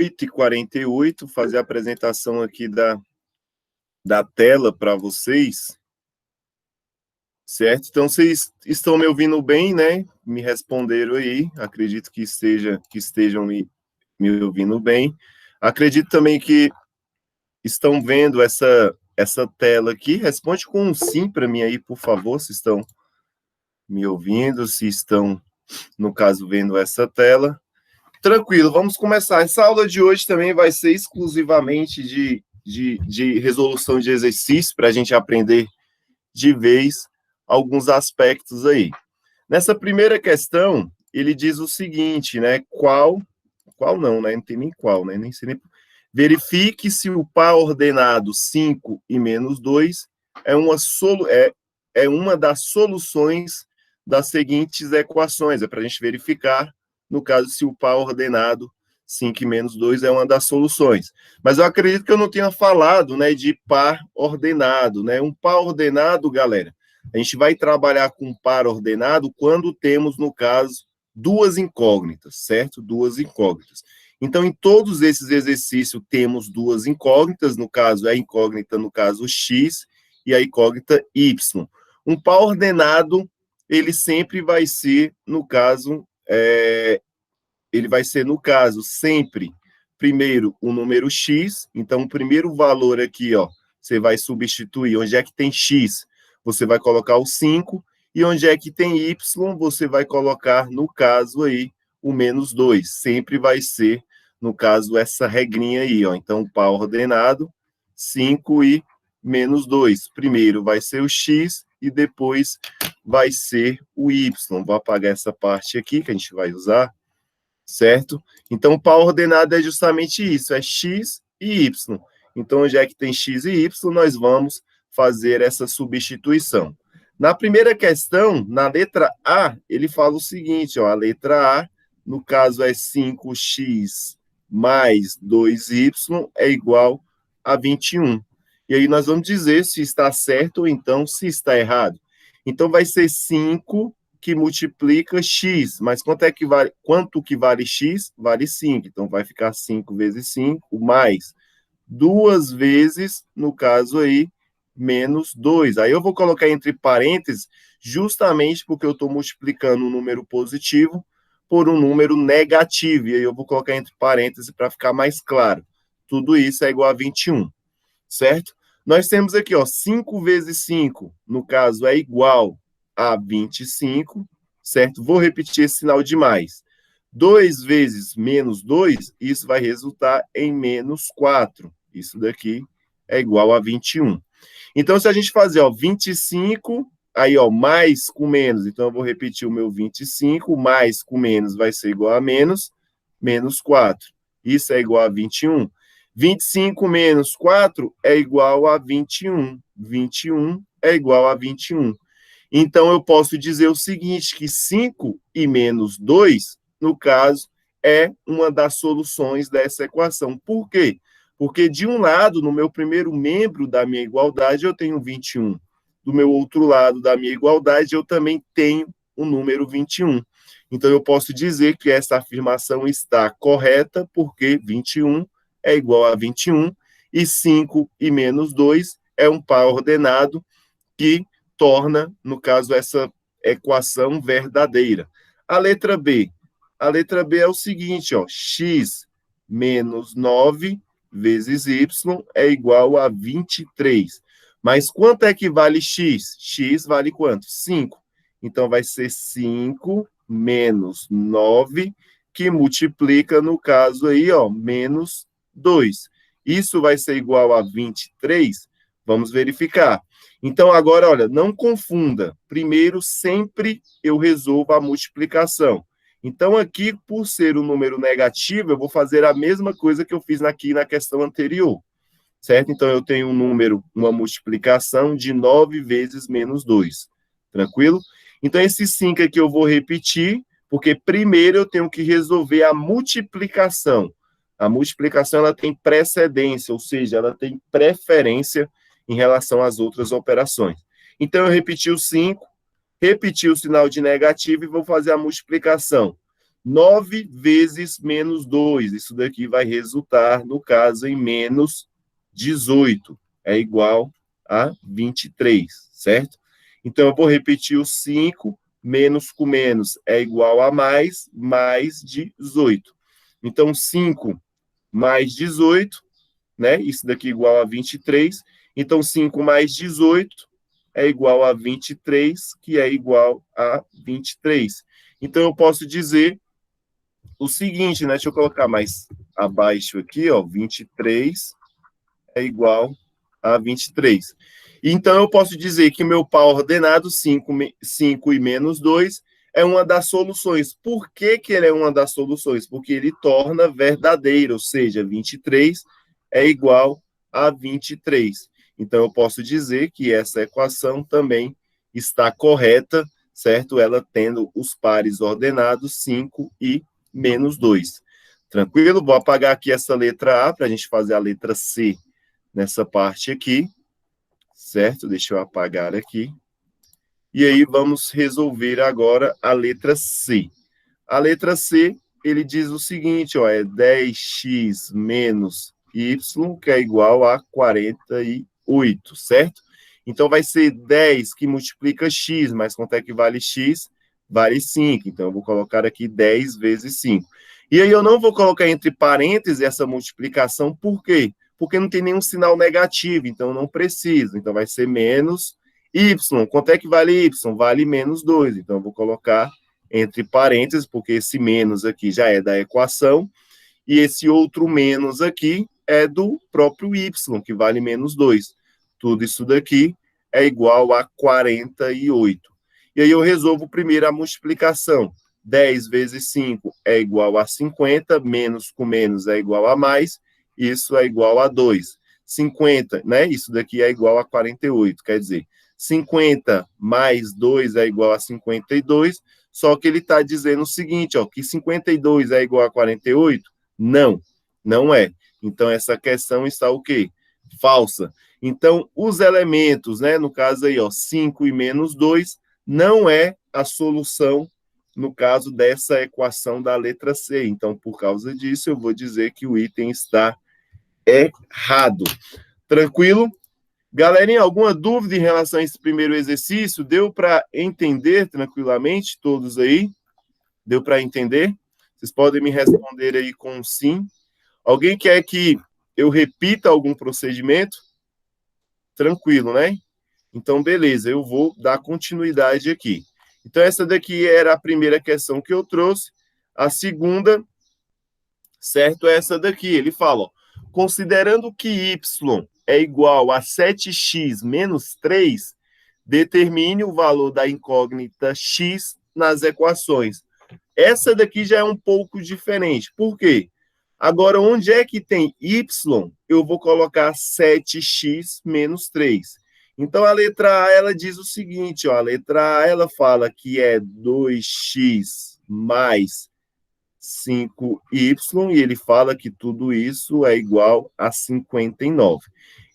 8h48, fazer a apresentação aqui da tela para vocês, certo? Então, vocês estão me ouvindo bem, né? Me responderam aí, acredito que estejam me ouvindo bem. Acredito também que estão vendo essa tela aqui. Responde com um sim para mim aí, por favor, se estão me ouvindo, se estão, no caso, vendo essa tela. Tranquilo, vamos começar. Essa aula de hoje também vai ser exclusivamente de resolução de exercício, para a gente aprender de vez alguns aspectos aí. Nessa primeira questão, ele diz o seguinte, né? Qual não, né? Não tem nem qual, né? Nem sei nem... Verifique se o par ordenado 5 e menos 2 é uma das soluções das seguintes equações. É para a gente verificar, no caso, se o par ordenado 5 e menos 2 é uma das soluções. Mas eu acredito que eu não tenha falado, né, de par ordenado, né? Um par ordenado, galera, a gente vai trabalhar com par ordenado quando temos, no caso, duas incógnitas, certo? Duas incógnitas. Então, em todos esses exercícios, temos duas incógnitas, no caso, a incógnita, no caso, x, e a incógnita y. Um par ordenado, ele sempre vai ser, no caso, sempre, primeiro, o número x. Então, o primeiro valor aqui, ó, você vai substituir. Onde é que tem x? Você vai colocar o 5. E onde é que tem y? Você vai colocar, no caso aí, o menos 2. Sempre vai ser, no caso, essa regrinha aí, ó. Então, par ordenado, 5 e menos 2. Primeiro vai ser o x e depois vai ser o y. Vou apagar essa parte aqui que a gente vai usar, certo? Então, o par ordenado é justamente isso, é x e y. Então, onde é que tem x e y, nós vamos fazer essa substituição. Na primeira questão, na letra A, ele fala o seguinte, ó, a letra A, no caso é 5x mais 2y é igual a 21. E aí nós vamos dizer se está certo ou então se está errado. Então, vai ser 5 que multiplica x, mas quanto que vale x? Vale 5, então vai ficar 5 vezes 5, mais 2 vezes, no caso aí, menos 2. Aí eu vou colocar entre parênteses, justamente porque eu estou multiplicando um número positivo por um número negativo, e aí eu vou colocar entre parênteses para ficar mais claro. Tudo isso é igual a 21, certo? Nós temos aqui, ó, 5 vezes 5, no caso, é igual a 25, certo? Vou repetir esse sinal de mais. 2 vezes menos 2, isso vai resultar em menos 4. Isso daqui é igual a 21. Então, se a gente fazer, ó, 25, aí, ó, mais com menos, então eu vou repetir o meu 25, mais com menos vai ser igual a menos 4. Isso é igual a 21. 25 menos 4 é igual a 21. 21 é igual a 21. Então, eu posso dizer o seguinte, que 5 e menos 2, no caso, é uma das soluções dessa equação. Por quê? Porque, de um lado, no meu primeiro membro da minha igualdade, eu tenho 21. Do meu outro lado da minha igualdade, eu também tenho o número 21. Então, eu posso dizer que essa afirmação está correta, porque 21 é igual a 21, e 5 e menos 2 é um par ordenado que torna, no caso, essa equação verdadeira. A letra B é o seguinte, ó, x menos 9 vezes y é igual a 23. Mas quanto é que vale x? X vale quanto? 5. Então, vai ser 5 menos 9, que multiplica, no caso aí, ó, menos 2. Isso vai ser igual a 23? Vamos verificar. Então, agora, olha, não confunda. Primeiro, sempre eu resolvo a multiplicação. Então, aqui, por ser um número negativo, eu vou fazer a mesma coisa que eu fiz aqui na questão anterior, certo? Então, eu tenho um número, uma multiplicação de 9 vezes menos 2. Tranquilo? Então, esse 5 aqui eu vou repetir, porque primeiro eu tenho que resolver a multiplicação. A multiplicação, ela tem precedência, ou seja, ela tem preferência em relação às outras operações. Então, eu repeti o 5, repeti o sinal de negativo e vou fazer a multiplicação. 9 vezes menos 2. Isso daqui vai resultar, no caso, em menos 18. É igual a 23, certo? Então, eu vou repetir o 5, menos com menos é igual a mais 18. Então, 5 mais 18, né? Isso daqui é igual a 23. Então, 5 mais 18 é igual a 23, que é igual a 23. Então, eu posso dizer o seguinte, né? Deixa eu colocar mais abaixo aqui, ó. 23 é igual a 23. Então, eu posso dizer que meu par ordenado, 5 e menos 2, é uma das soluções. Por que, que ele é uma das soluções? Porque ele torna verdadeiro, ou seja, 23 é igual a 23. Então, eu posso dizer que essa equação também está correta, certo? Ela tendo os pares ordenados 5 e menos 2. Tranquilo? Vou apagar aqui essa letra A para a gente fazer a letra C nessa parte aqui, certo? Deixa eu apagar aqui. E aí vamos resolver agora a letra C. A letra C, ele diz o seguinte, ó, é 10x menos y, que é igual a 48, certo? Então vai ser 10 que multiplica x, mas quanto é que vale x? Vale 5. Então eu vou colocar aqui 10 vezes 5. E aí eu não vou colocar entre parênteses essa multiplicação, por quê? Porque não tem nenhum sinal negativo, então não precisa. Então vai ser menos y. Quanto é que vale y? Vale menos 2. Então eu vou colocar entre parênteses, porque esse menos aqui já é da equação, e esse outro menos aqui é do próprio y, que vale menos 2. Tudo isso daqui é igual a 48. E aí eu resolvo primeiro a multiplicação. 10 vezes 5 é igual a 50, menos com menos é igual a mais, isso é igual a 2. 50, né? Isso daqui é igual a 48, quer dizer, 50 mais 2 é igual a 52, só que ele está dizendo o seguinte, ó, que 52 é igual a 48? Não, não é. Então, essa questão está o quê? Falsa. Então, os elementos, né, no caso aí, ó, 5 e menos 2, não é a solução no caso dessa equação da letra C. Então, por causa disso, eu vou dizer que o item está errado. Tranquilo? Galerinha, alguma dúvida em relação a esse primeiro exercício? Deu para entender tranquilamente todos aí? Deu para entender? Vocês podem me responder aí com sim. Alguém quer que eu repita algum procedimento? Tranquilo, né? Então, beleza, eu vou dar continuidade aqui. Então, essa daqui era a primeira questão que eu trouxe. A segunda, certo, é essa daqui. Ele fala, ó, considerando que y é igual a 7x menos 3, determine o valor da incógnita x nas equações. Essa daqui já é um pouco diferente. Por quê? Agora, onde é que tem y, eu vou colocar 7x menos 3. Então, a letra A, ela diz o seguinte, ó, a letra A, ela fala que é 2x mais 5y, e ele fala que tudo isso é igual a 59.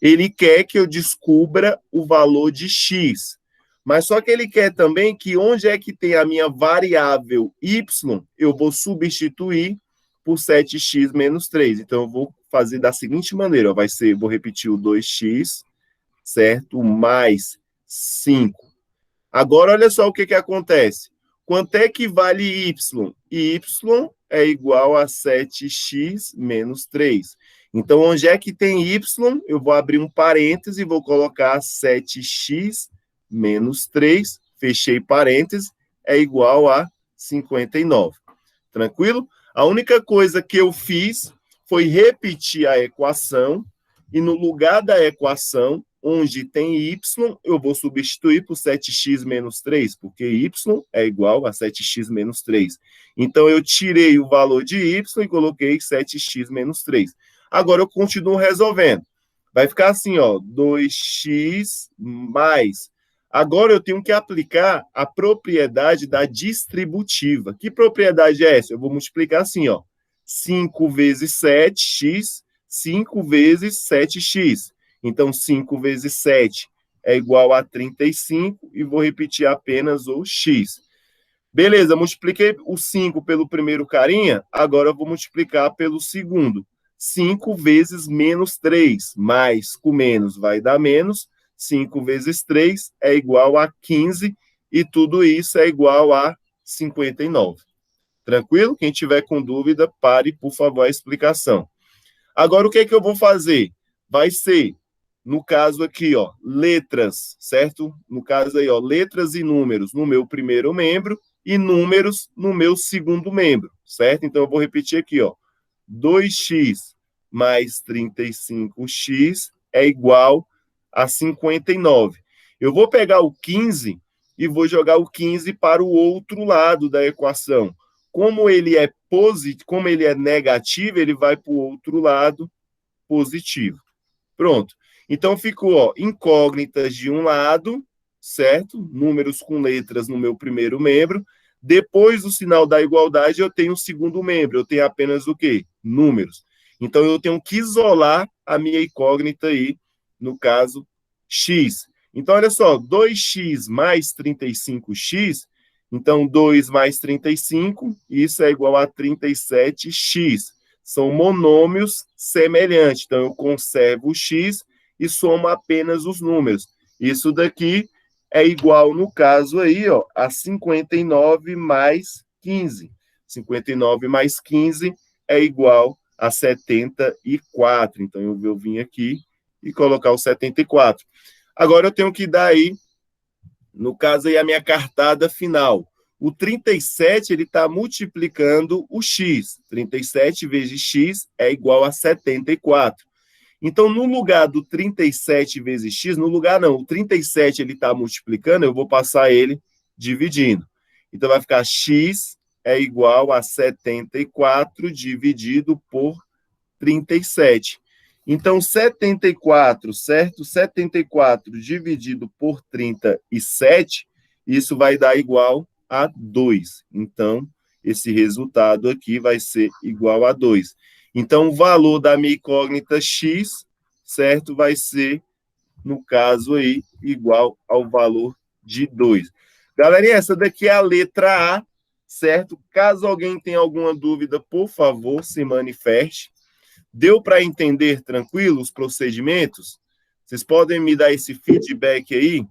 Ele quer que eu descubra o valor de x, mas só que ele quer também que onde é que tem a minha variável y, eu vou substituir por 7x menos 3. Então, eu vou fazer da seguinte maneira, ó, vai ser, vou repetir o 2x, certo? Mais 5. Agora, olha só o que acontece. Quanto é que vale y? Y é igual a 7x menos 3. Então, onde é que tem y? Eu vou abrir um parêntese e vou colocar 7x menos 3, fechei parêntese, é igual a 59. Tranquilo? A única coisa que eu fiz foi repetir a equação e no lugar da equação, onde tem y, eu vou substituir por 7x menos 3, porque y é igual a 7x menos 3. Então, eu tirei o valor de y e coloquei 7x menos 3. Agora, eu continuo resolvendo. Vai ficar assim, ó, 2x mais. Agora, eu tenho que aplicar a propriedade da distributiva. Que propriedade é essa? Eu vou multiplicar assim, ó, 5 vezes 7x, 5 vezes 7x. Então, 5 vezes 7 é igual a 35, e vou repetir apenas o x. Beleza, multipliquei o 5 pelo primeiro carinha, agora eu vou multiplicar pelo segundo. 5 vezes menos 3, mais com menos vai dar menos, 5 vezes 3 é igual a 15, e tudo isso é igual a 59. Tranquilo? Quem tiver com dúvida, pare, por favor, a explicação. Agora, o que é que eu vou fazer? Vai ser, no caso aqui, ó, letras, certo? No caso aí, ó, letras e números no meu primeiro membro e números no meu segundo membro, certo? Então, eu vou repetir aqui, ó. 2x mais 35x é igual a 59. Eu vou pegar o 15 e vou jogar o 15 para o outro lado da equação. Como ele é positivo, como ele é negativo, ele vai para o outro lado positivo. Pronto. Então ficou, ó, incógnitas de um lado, certo? Números com letras no meu primeiro membro. Depois do sinal da igualdade, eu tenho o segundo membro. Eu tenho apenas o quê? Números. Então eu tenho que isolar a minha incógnita aí, no caso, x. Então, olha só, 2x mais 35x, então 2 mais 35, isso é igual a 37x. São monômios semelhantes. Então, eu conservo o x e somo apenas os números. Isso daqui é igual, no caso aí, ó, a 59 mais 15. 59 mais 15 é igual a 74. Então, eu vim aqui e colocar o 74. Agora, eu tenho que dar aí, no caso aí, a minha cartada final. O 37, ele está multiplicando o x. 37 vezes x é igual a 74. Então, no lugar do 37 vezes x, no lugar não, o 37 ele está multiplicando, eu vou passar ele dividindo. Então, vai ficar x é igual a 74 dividido por 37. Então, 74, certo? 74 dividido por 37, isso vai dar igual a 2. Então, esse resultado aqui vai ser igual a 2. Então, o valor da minha incógnita x, certo? Vai ser, no caso aí, igual ao valor de 2. Galerinha, essa daqui é a letra A, certo? Caso alguém tenha alguma dúvida, por favor, se manifeste. Deu para entender tranquilo os procedimentos? Vocês podem me dar esse feedback aí?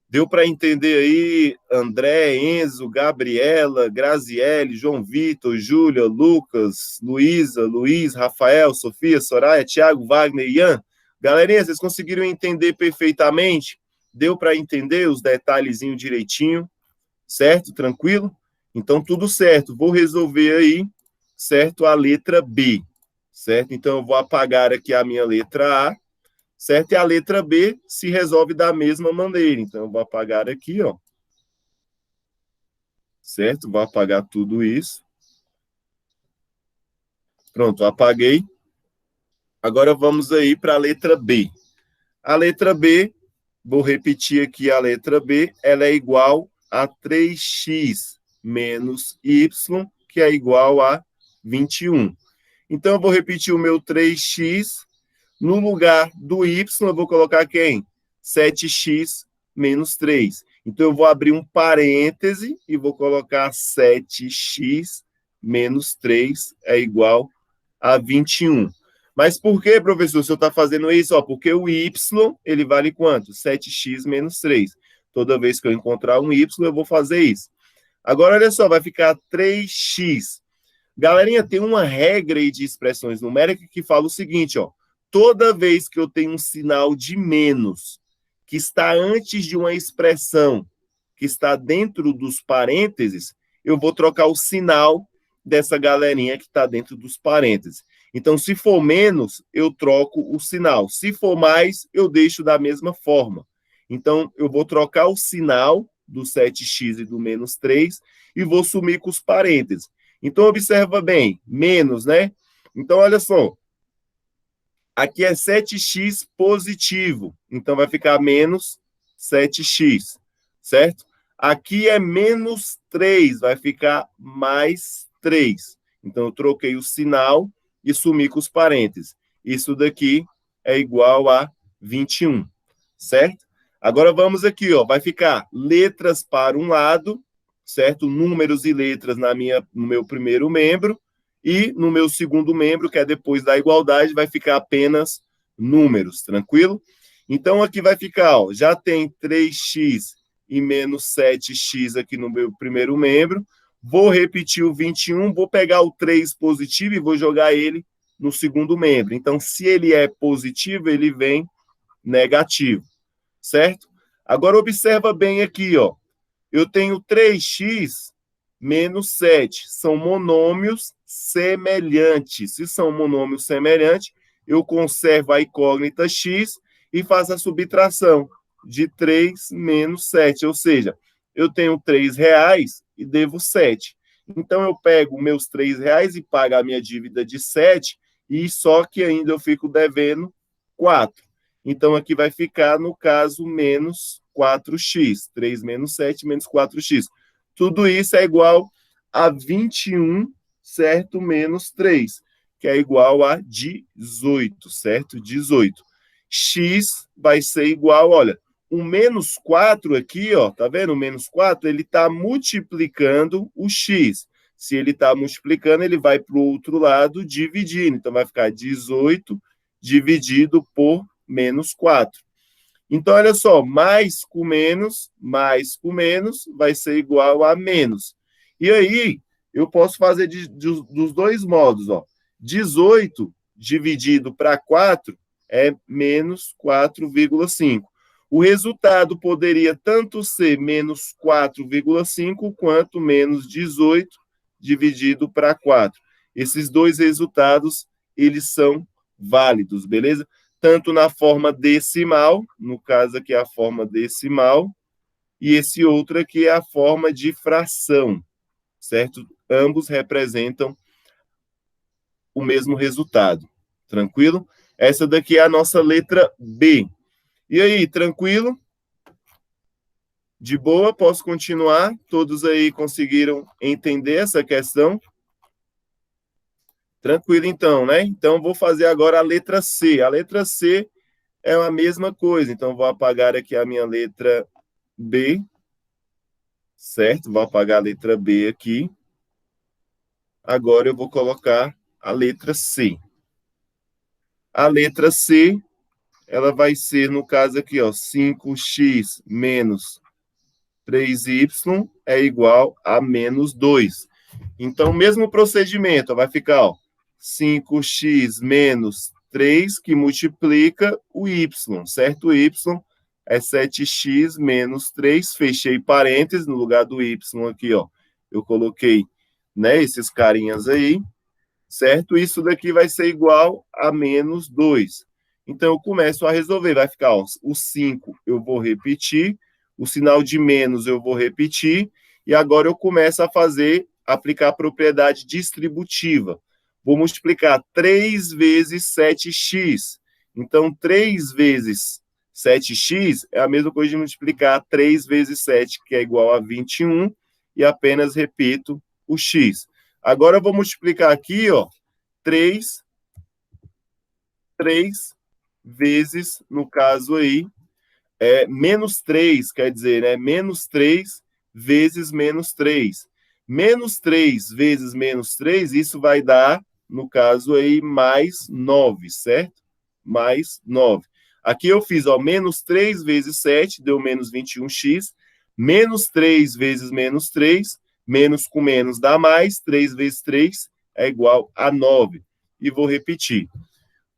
Deu para entender aí, André, Enzo, Gabriela, Graziele, João Vitor, Júlia, Lucas, Luísa, Luiz, Rafael, Sofia, Soraya, Thiago, Wagner, Ian? Galerinha, vocês conseguiram entender perfeitamente? Deu para entender os detalhezinhos direitinho? Certo? Tranquilo? Então, tudo certo. Vou resolver aí, certo? A letra B. Certo? Então, eu vou apagar aqui a minha letra A, certo? E a letra B se resolve da mesma maneira. Então, eu vou apagar aqui, ó. Certo? Vou apagar tudo isso. Pronto, apaguei. Agora, vamos aí para a letra B. A letra B, vou repetir aqui a letra B, ela é igual a 3x menos y, que é igual a 21. Então, eu vou repetir o meu 3x. No lugar do y, eu vou colocar quem? 7x menos 3. Então, eu vou abrir um parêntese e vou colocar 7x menos 3 é igual a 21. Mas por que, professor, o senhor está fazendo isso? Ó, porque o y, ele vale quanto? 7x menos 3. Toda vez que eu encontrar um y, eu vou fazer isso. Agora, olha só, vai ficar 3x. Galerinha, tem uma regra aí de expressões numéricas que fala o seguinte, ó. Toda vez que eu tenho um sinal de menos que está antes de uma expressão que está dentro dos parênteses, eu vou trocar o sinal dessa galerinha que está dentro dos parênteses. Então, se for menos, eu troco o sinal. Se for mais, eu deixo da mesma forma. Então, eu vou trocar o sinal do 7x e do menos 3 e vou sumir com os parênteses. Então, observa bem, menos, né? Então, olha só. Aqui é 7x positivo. Então, vai ficar menos 7x, certo? Aqui é menos 3, vai ficar mais 3. Então, eu troquei o sinal e sumi com os parênteses. Isso daqui é igual a 21, certo? Agora, vamos aqui, ó. Vai ficar letras para um lado certo? Números e letras no meu primeiro membro, e no meu segundo membro, que é depois da igualdade, vai ficar apenas números, tranquilo? Então, aqui vai ficar, ó, já tem 3x e menos 7x aqui no meu primeiro membro. Vou repetir o 21, vou pegar o 3 positivo e vou jogar ele no segundo membro. Então, se ele é positivo, ele vem negativo, certo? Agora, observa bem aqui, ó. Eu tenho 3x menos 7. São monômios semelhantes. Se são monômios semelhantes, eu conservo a incógnita x e faço a subtração de 3 menos 7. Ou seja, eu tenho R$3 e devo 7. Então, eu pego meus R$3 e pago a minha dívida de 7, e só que ainda eu fico devendo 4. Então, aqui vai ficar, no caso, menos 4x. 3 menos 7 menos 4x. Tudo isso é igual a 21, certo? Menos 3, que é igual a 18, certo? 18. X vai ser igual, olha, o menos 4 aqui, ó, tá vendo? O menos 4, ele está multiplicando o x. Se ele está multiplicando, ele vai para o outro lado dividindo. Então, vai ficar 18 dividido por menos 4. Então, olha só, mais com menos vai ser igual a menos. E aí, eu posso fazer dos dois modos, ó. 18 dividido para 4 é menos 4,5. O resultado poderia tanto ser menos 4,5 quanto menos 18 dividido para 4. Esses dois resultados, eles são válidos, beleza? Tanto na forma decimal, no caso aqui é a forma decimal, e esse outro aqui é a forma de fração, certo? Ambos representam o mesmo resultado, tranquilo? Essa daqui é a nossa letra B. E aí, tranquilo? De boa, posso continuar? Todos aí conseguiram entender essa questão? Tranquilo, então, né? Então, vou fazer agora a letra C. A letra C é a mesma coisa. Então, vou apagar aqui a minha letra B, certo? Vou apagar a letra B aqui. Agora, eu vou colocar a letra C. A letra C, ela vai ser, no caso aqui, ó, 5x menos 3y é igual a menos 2. Então, mesmo procedimento, vai ficar, ó, 5x menos 3, que multiplica o y, certo? O y é 7x menos 3, fechei parênteses, no lugar do y aqui, ó, eu coloquei, né, esses carinhas aí, certo? Isso daqui vai ser igual a menos 2. Então, eu começo a resolver, vai ficar, ó, o 5 eu vou repetir, o sinal de menos eu vou repetir, e agora eu começo a aplicar a propriedade distributiva. Vou multiplicar 3 vezes 7x. Então, 3 vezes 7x é a mesma coisa de multiplicar 3 vezes 7, que é igual a 21, e apenas repito o x. Agora, eu vou multiplicar aqui, ó, 3 vezes, no caso aí, menos 3, quer dizer, né? Menos 3 vezes menos 3. Menos 3 vezes menos 3, isso vai dar, no caso aí, mais 9, certo? Mais 9. Aqui eu fiz, ó, menos 3 vezes 7, deu menos 21x. Menos 3 vezes menos 3, menos com menos dá mais. 3 vezes 3 é igual a 9. E vou repetir.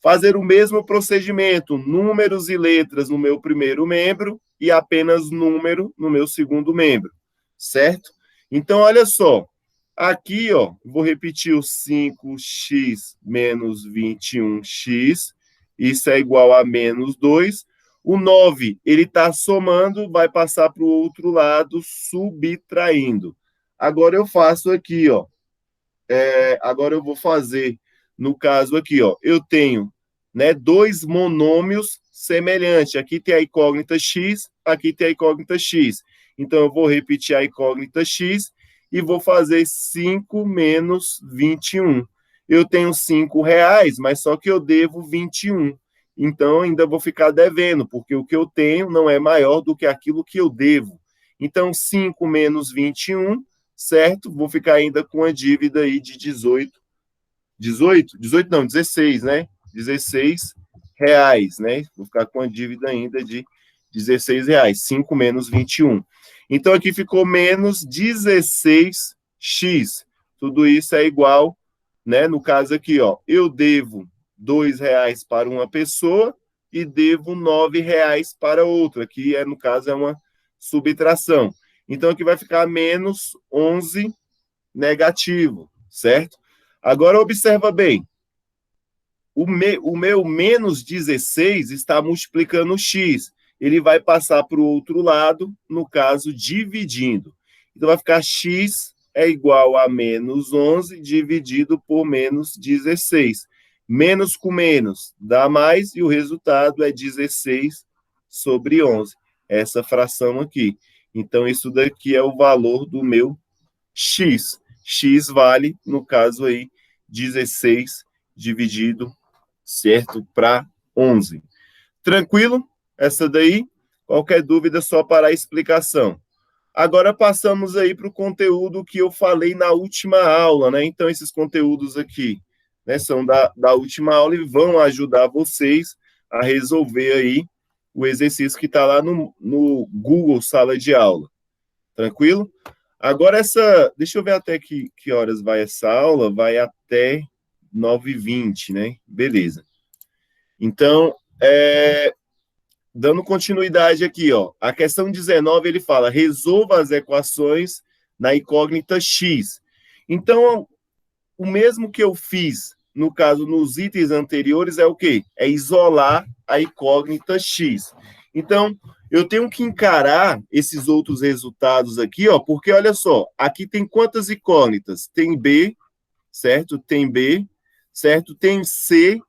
Fazer o mesmo procedimento, números e letras no meu primeiro membro e apenas número no meu segundo membro, certo? Então, olha só, aqui, ó, vou repetir o 5x menos 21x, isso é igual a menos 2. O 9, ele está somando, vai passar para o outro lado, subtraindo. Agora eu faço aqui, ó, agora eu vou fazer, no caso aqui, ó, eu tenho, né, dois monômios semelhantes. Aqui tem a incógnita x, aqui tem a incógnita x. Então, eu vou repetir a incógnita x e vou fazer 5 menos 21. Eu tenho R$5, mas só que eu devo 21. Então, ainda vou ficar devendo, porque o que eu tenho não é maior do que aquilo que eu devo. Então, 5 menos 21, certo? Vou ficar ainda com a dívida aí de 18 não, 16, né? 16 reais, né? Vou ficar com a dívida ainda de 16 reais, 5 menos 21. Então, aqui ficou menos 16x. Tudo isso é igual, né? No caso aqui, ó, eu devo 2 reais para uma pessoa e devo 9 reais para outra. Aqui, no caso, é uma subtração. Então, aqui vai ficar menos 11 negativo, certo? Agora, observa bem. O meu menos 16 está multiplicando x. Ele vai passar para o outro lado, no caso, dividindo. Então, vai ficar x é igual a menos 11 dividido por menos 16. Menos com menos dá mais, e o resultado é 16 sobre 11. Essa fração aqui. Então, isso daqui é o valor do meu x. X vale, no caso aí, 16 dividido, certo, para 11. Tranquilo? Essa daí? Qualquer dúvida, só para a explicação. Agora passamos aí para o conteúdo que eu falei na última aula, né? Então, esses conteúdos aqui, né, são da última aula e vão ajudar vocês a resolver aí o exercício que está lá no Google Sala de Aula. Tranquilo? Agora, deixa eu ver até que horas vai essa aula, vai até 9h20, né? Beleza. Então, dando continuidade aqui, ó, a questão 19, ele fala, resolva as equações na incógnita x. Então, o mesmo que eu fiz, no caso, nos itens anteriores, é o quê? É isolar a incógnita x. Então, eu tenho que encarar esses outros resultados aqui, ó, porque, olha só, aqui tem quantas incógnitas? Tem B, certo? Tem B, certo? Tem C,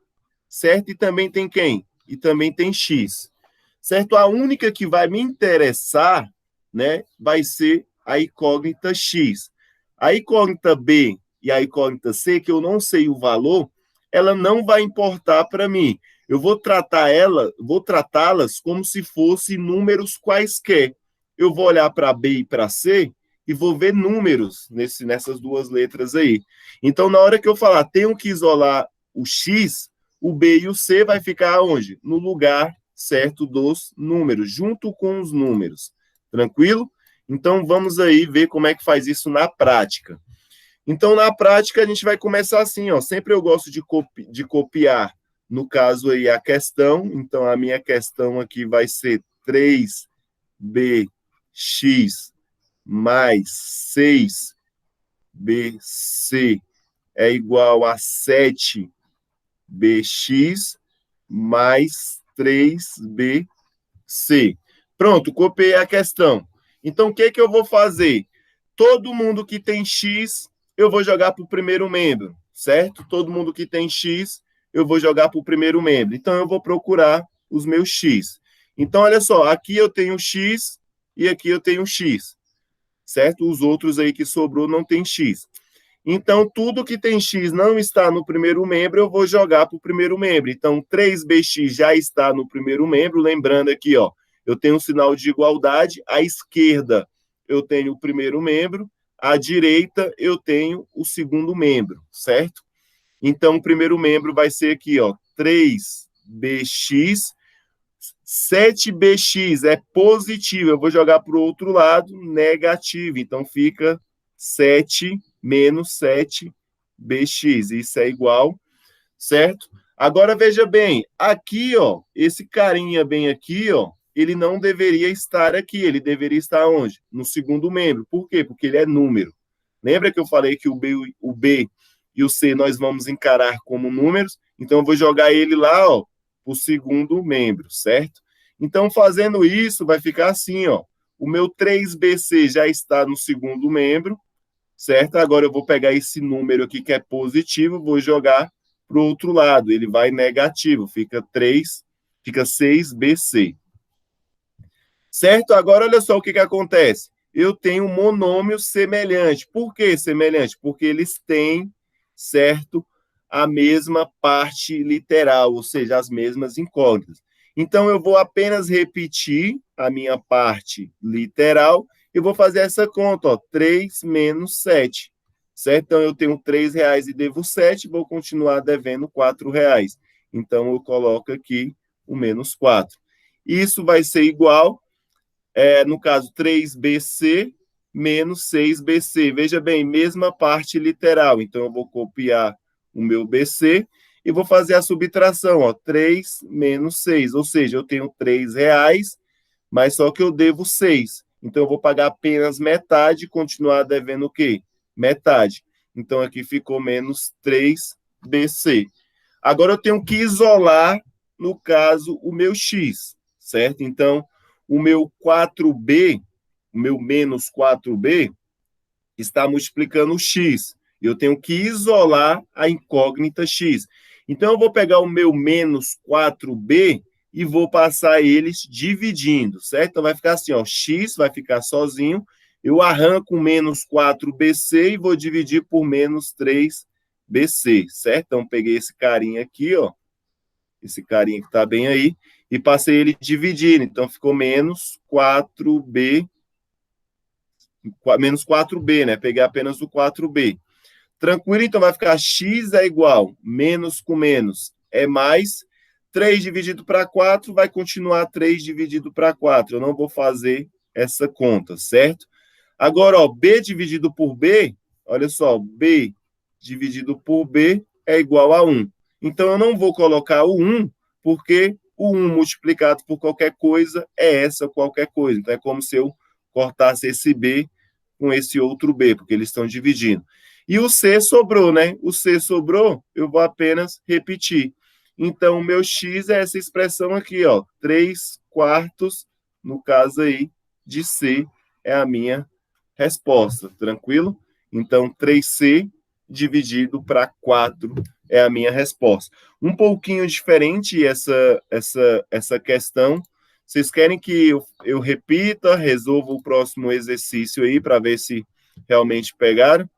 certo? E também tem quem? E também tem X, certo? A única que vai me interessar, né, vai ser a incógnita X. A incógnita B e a incógnita C, que eu não sei o valor, ela não vai importar para mim. Eu vou tratá-las como se fossem números quaisquer. Eu vou olhar para B e para C e vou ver números nessas duas letras aí. Então, na hora que eu falar, tenho que isolar o X, o B e o C vai ficar onde? No lugar certo dos números, junto com os números. Tranquilo? Então, vamos aí ver como é que faz isso na prática. Então, na prática, a gente vai começar assim, ó. Sempre eu gosto de copiar, no caso aí, a questão. Então, a minha questão aqui vai ser 3bx mais 6bc é igual a 7bx mais 3bc. Pronto, copiei a questão. Então, o que eu vou fazer? Todo mundo que tem x, eu vou jogar para o primeiro membro, certo? Todo mundo que tem x, eu vou jogar para o primeiro membro. Então, eu vou procurar os meus x. Então, olha só, aqui eu tenho x e aqui eu tenho x, certo? Os outros aí que sobrou não tem x. Então, tudo que tem x não está no primeiro membro, eu vou jogar para o primeiro membro. Então, 3bx já está no primeiro membro. Lembrando aqui, ó, eu tenho um sinal de igualdade. À esquerda, eu tenho o primeiro membro. À direita, eu tenho o segundo membro, certo? Então, o primeiro membro vai ser aqui, ó, 3bx. 7bx é positivo. Eu vou jogar para o outro lado, negativo. Então, fica 7 menos 7bx. Isso é igual, certo? Agora, veja bem, aqui, ó, esse carinha bem aqui, ó, ele não deveria estar aqui, ele deveria estar onde? No segundo membro. Por quê? Porque ele é número. Lembra que eu falei que o B e o C nós vamos encarar como números? Então, eu vou jogar ele lá, ó, o segundo membro, certo? Então, fazendo isso, vai ficar assim, ó. O meu 3bc já está no segundo membro, certo? Agora eu vou pegar esse número aqui que é positivo, vou jogar para o outro lado, ele vai negativo, fica 6bc. Certo? Agora olha só o que acontece. Eu tenho um monômio semelhante. Por que semelhante? Porque eles têm, certo, a mesma parte literal, ou seja, as mesmas incógnitas. Então, eu vou apenas repetir a minha parte literal e vou fazer essa conta, ó, 3 menos 7, certo? Então, eu tenho R$ 3 e devo 7, vou continuar devendo R$ 4. Então, eu coloco aqui o menos 4. Isso vai ser igual, no caso, 3BC menos 6BC. Veja bem, mesma parte literal. Então, eu vou copiar o meu BC e vou fazer a subtração, ó, 3 menos 6. Ou seja, eu tenho R$ 3, mas só que eu devo 6. Então, eu vou pagar apenas metade e continuar devendo o quê? Metade. Então, aqui ficou menos 3BC. Agora, eu tenho que isolar, no caso, o meu x, certo? Então, o meu 4b, o meu menos 4b, está multiplicando o x. Eu tenho que isolar a incógnita x. Então, eu vou pegar o meu menos 4b e vou passar eles dividindo, certo? Então, vai ficar assim, ó, x vai ficar sozinho, eu arranco menos 4bc e vou dividir por menos 3bc, certo? Então, peguei esse carinha aqui, ó, esse carinha que está bem aí, e passei ele dividindo. Então, ficou menos 4b, menos 4b, né? Peguei apenas o 4b. Tranquilo? Então, vai ficar x é igual, menos com menos é mais, 3 dividido para 4 vai continuar 3 dividido para 4. Eu não vou fazer essa conta, certo? Agora, ó, b dividido por b, olha só, b dividido por b é igual a 1. Então, eu não vou colocar o 1, porque o 1 multiplicado por qualquer coisa é essa qualquer coisa. Então, é como se eu cortasse esse b com esse outro b, porque eles estão dividindo. E o c sobrou, né? O c sobrou, eu vou apenas repetir. Então, o meu x é essa expressão aqui, ó, 3/4, no caso aí, de c, é a minha resposta, tranquilo? Então, 3c dividido para 4 é a minha resposta. Um pouquinho diferente essa questão. Vocês querem que eu repita, resolva o próximo exercício aí para ver se realmente pegaram?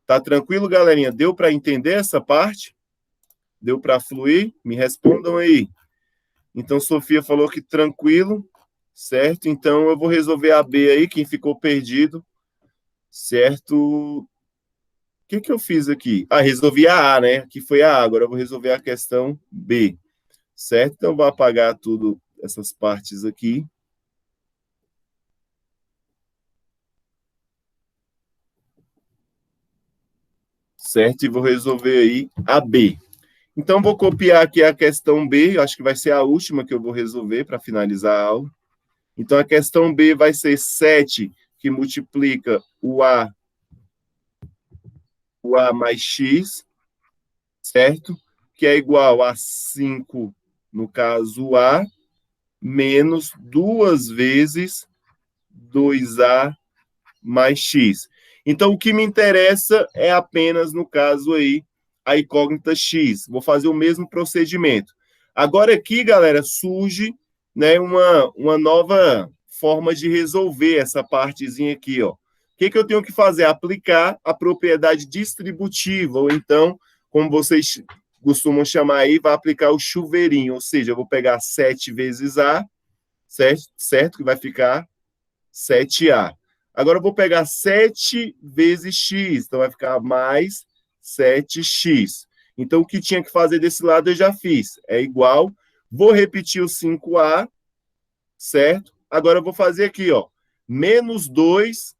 Tá tranquilo, galerinha? Deu para entender essa parte? Deu para fluir? Me respondam aí. Então, Sofia falou que tranquilo, certo? Então, eu vou resolver a B aí, quem ficou perdido, certo? O que eu fiz aqui? Ah, resolvi a A, né? Aqui foi a A, agora eu vou resolver a questão B, certo? Então, eu vou apagar tudo, essas partes aqui. Certo? E vou resolver aí a B. Então, vou copiar aqui a questão B, acho que vai ser a última que eu vou resolver para finalizar a aula. Então, a questão B vai ser 7, que multiplica o A mais X, certo? Que é igual a 5, no caso A, menos 2 vezes 2A mais X. Então, o que me interessa é apenas, no caso aí, a incógnita X. Vou fazer o mesmo procedimento. Agora aqui, galera, surge, né, uma nova forma de resolver essa partezinha aqui, ó. O que eu tenho que fazer? Aplicar a propriedade distributiva, ou então, como vocês costumam chamar aí, vai aplicar o chuveirinho, ou seja, eu vou pegar 7 vezes A, certo? Que vai ficar 7A. Agora eu vou pegar 7 vezes x, então vai ficar mais 7x. Então, o que tinha que fazer desse lado eu já fiz. É igual. Vou repetir o 5A, certo? Agora eu vou fazer aqui, ó. Menos 2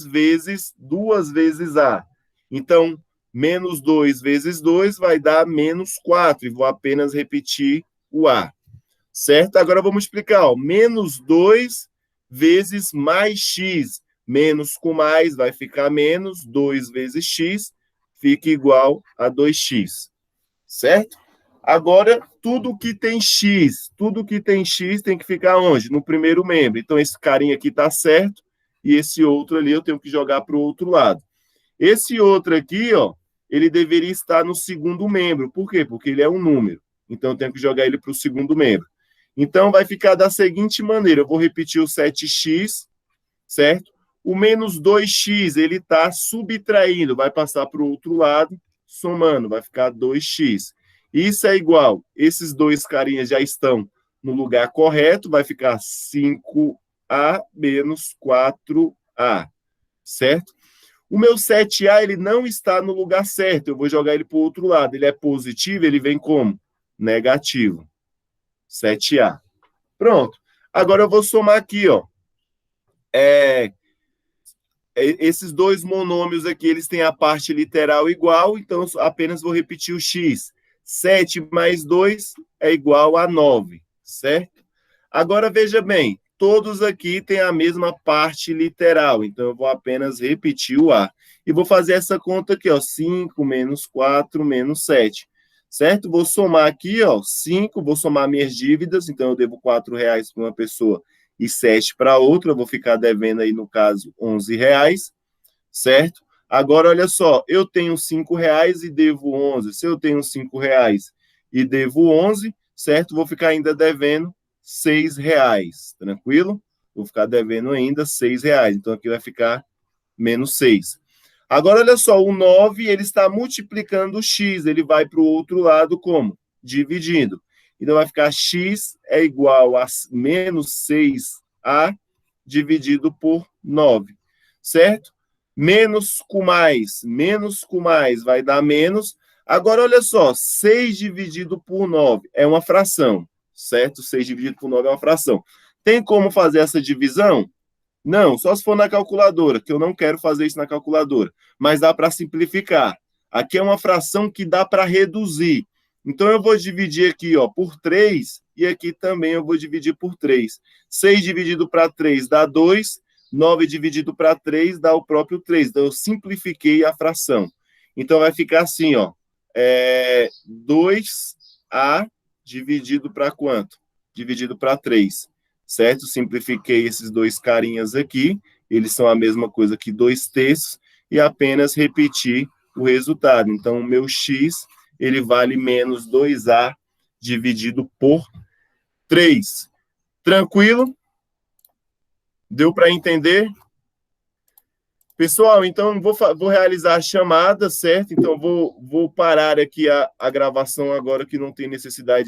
vezes 2 vezes A. Então, menos 2 vezes 2 vai dar menos 4. E vou apenas repetir o A. Certo? Agora vamos explicar, ó. Menos 2 vezes mais x. Menos com mais vai ficar menos. 2 vezes x fica igual a 2x. Certo? Agora, tudo que tem x tem que ficar onde? No primeiro membro. Então, esse carinha aqui está certo e esse outro ali eu tenho que jogar para o outro lado. Esse outro aqui, ó, ele deveria estar no segundo membro. Por quê? Porque ele é um número. Então, eu tenho que jogar ele para o segundo membro. Então, vai ficar da seguinte maneira. Eu vou repetir o 7x, certo? O menos 2x, ele está subtraindo, vai passar para o outro lado, somando, vai ficar 2x. Isso é igual, esses dois carinhas já estão no lugar correto, vai ficar 5A 6A menos 4A, certo? O meu 7A, ele não está no lugar certo, eu vou jogar ele para o outro lado. Ele é positivo, ele vem como? Negativo. 7A. Pronto. Agora eu vou somar aqui, ó. Esses dois monômios aqui, eles têm a parte literal igual, então eu apenas vou repetir o x. 7 mais 2 é igual a 9, certo? Agora, veja bem, todos aqui têm a mesma parte literal, então eu vou apenas repetir o A. E vou fazer essa conta aqui, ó, 5 menos 4 menos 7, certo? Vou somar aqui, ó, 5, vou somar minhas dívidas, então eu devo R$4 para uma pessoa e 7 para outra, eu vou ficar devendo aí, no caso, R$11, certo? Agora, olha só, eu tenho R$5 e devo 11. Se eu tenho R$5 e devo 11, certo? Vou ficar ainda devendo R$6, tranquilo? Vou ficar devendo ainda R$6, então aqui vai ficar menos 6. Agora, olha só, o 9, ele está multiplicando o x, ele vai para o outro lado como? Dividindo. Então, vai ficar x é igual a menos 6a dividido por 9, certo? Menos com mais vai dar menos. Agora, olha só, 6 dividido por 9 é uma fração, certo? 6 dividido por 9 é uma fração. Tem como fazer essa divisão? Não, só se for na calculadora, que eu não quero fazer isso na calculadora. Mas dá para simplificar. Aqui é uma fração que dá para reduzir. Então, eu vou dividir aqui, ó, por 3, e aqui também eu vou dividir por 3. 6 dividido para 3 dá 2, 9 dividido para 3 dá o próprio 3. Então, eu simplifiquei a fração. Então, vai ficar assim, ó, 2A dividido para quanto? Dividido para 3, certo? Simplifiquei esses dois carinhas aqui, eles são a mesma coisa que 2/3, e apenas repetir o resultado. Então, o meu x, ele vale menos 2A dividido por 3. Tranquilo? Deu para entender? Pessoal, então vou realizar a chamada, certo? Então vou parar aqui a gravação agora, que não tem necessidade